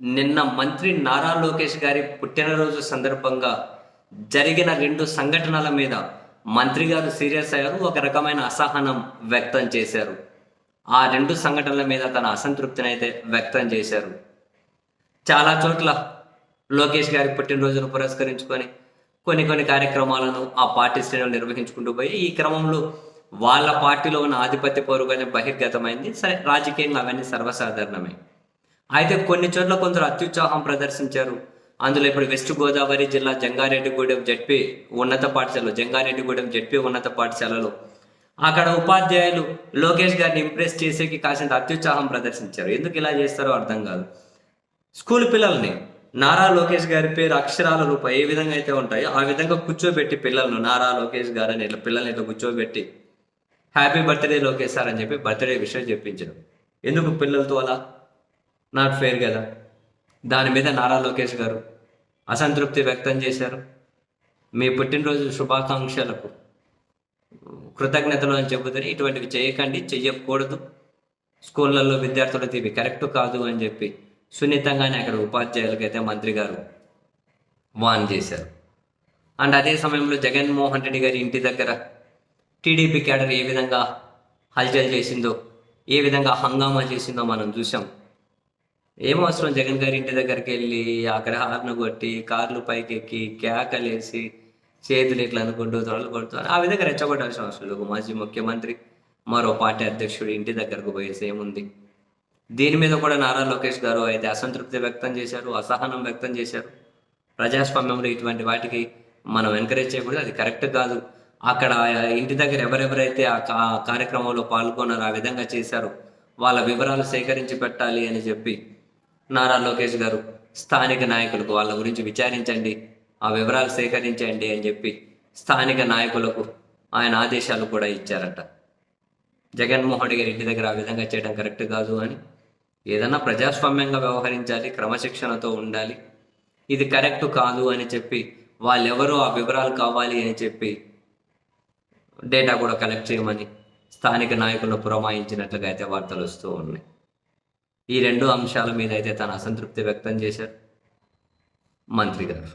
నిన్న మంత్రి నారా లోకేష్ గారి పుట్టినరోజు సందర్భంగా జరిగిన 2 సంఘటనల మీద మంత్రి గారు సీరియస్ అయ్యారు. ఒక రకమైన అసహనం వ్యక్తం చేశారు. ఆ 2 సంఘటనల మీద తన అసంతృప్తిని అయితే వ్యక్తం చేశారు. చాలా చోట్ల లోకేష్ గారి పుట్టినరోజును పురస్కరించుకొని కొన్ని కార్యక్రమాలను ఆ పార్టీ శ్రేణులు నిర్వహించుకుంటూ పోయి ఈ క్రమంలో వాళ్ళ పార్టీలో ఉన్న ఆధిపత్య పోరుగానే బహిర్గతమైంది. సరే, రాజకీయంగా అవన్నీ సర్వసాధారణమే. అయితే కొన్ని చోట్ల కొందరు అత్యుత్సాహం ప్రదర్శించారు. అందులో ఇప్పుడు వెస్ట్ గోదావరి జిల్లా జంగారెడ్డిగూడెం జెడ్పీ ఉన్నత పాఠశాలలో అక్కడ ఉపాధ్యాయులు లోకేష్ గారిని ఇంప్రెస్ చేసేకి కాసింత అత్యుత్సాహం ప్రదర్శించారు. ఎందుకు ఇలా చేస్తారో అర్థం కాదు. స్కూల్ పిల్లల్ని నారా లోకేష్ గారి పేరు అక్షరాల రూప ఏ విధంగా అయితే ఉంటాయో ఆ విధంగా కూర్చోబెట్టి పిల్లలను నారా లోకేష్ గారు అని ఇట్లా పిల్లల్ని ఇట్లా కూర్చోబెట్టి హ్యాపీ బర్త్డే లోకేష్ సార్ అని చెప్పి బర్త్డే విషయం చెప్పించడం ఎందుకు పిల్లలతో అలా? నాట్ ఫెయిర్ కదా. దాని మీద నారా లోకేష్ గారు అసంతృప్తి వ్యక్తం చేశారు. మీ పుట్టినరోజు శుభాకాంక్షలకు కృతజ్ఞతలు అని చెబుతారు. ఇటువంటివి చేయకండి, చెయ్యకూడదు. స్కూళ్ళల్లో విద్యార్థులతో ఇవి కరెక్ట్ కాదు అని చెప్పి సున్నితంగానే అక్కడ ఉపాధ్యాయులకైతే మంత్రి గారు వార్న్ చేశారు. అండ్ అదే సమయంలో జగన్మోహన్ రెడ్డి గారి ఇంటి దగ్గర టీడీపీ క్యాడర్ ఏ విధంగా హల్చల్ చేసిందో, ఏ విధంగా హంగామా చేసిందో మనం చూసాం. ఏమో అవసరం జగన్ గారి ఇంటి దగ్గరికి వెళ్ళి అక్కడ హార్ను కొట్టి కార్లు పైకెక్కి కేకలేసి చేతులు ఇట్లా అనుకుంటూ తొడలు కొడుతూ ఆ విధంగా రెచ్చగొట్టాల్సిన అవసరం లేదు. మాజీ ముఖ్యమంత్రి మరో పార్టీ అధ్యక్షుడు ఇంటి దగ్గరకు పోయేసి ఏముంది? దీని మీద కూడా నారా లోకేష్ గారు అయితే అసంతృప్తి వ్యక్తం చేశారు, అసహనం వ్యక్తం చేశారు. ప్రజాస్వామ్యంలో ఇటువంటి వాటికి మనం ఎంకరేజ్ చేయకూడదు, అది కరెక్ట్ కాదు. అక్కడ ఇంటి దగ్గర ఎవరెవరైతే ఆ కార్యక్రమంలో పాల్గొన్నారో ఆ విధంగా చేశారు వాళ్ళ వివరాలు సేకరించి పెట్టాలి అని చెప్పి నారా లోకేష్ గారు స్థానిక నాయకులకు వాళ్ళ గురించి విచారించండి, ఆ వివరాలు సేకరించండి అని చెప్పి స్థానిక నాయకులకు ఆయన ఆదేశాలు కూడా ఇచ్చారట. జగన్మోహన్ గారి ఇంటి దగ్గర ఆ విధంగా చేయడం కరెక్ట్ కాదు అని. ఏదన్నా ప్రజాస్వామ్యంగా వ్యవహరించాలి, క్రమశిక్షణతో ఉండాలి. ఇది కరెక్ట్ కాదు అని చెప్పి వాళ్ళెవరో ఆ వివరాలు కావాలి అని చెప్పి డేటా కూడా కలెక్ట్ చేయమని స్థానిక నాయకులను పురమాయించినట్లుగా అయితే వార్తలు వస్తూ ఉన్నాయి. ఈ 2 అంశాల మీద అయితే తన అసంతృప్తి వ్యక్తం చేశారు మంత్రి గారు.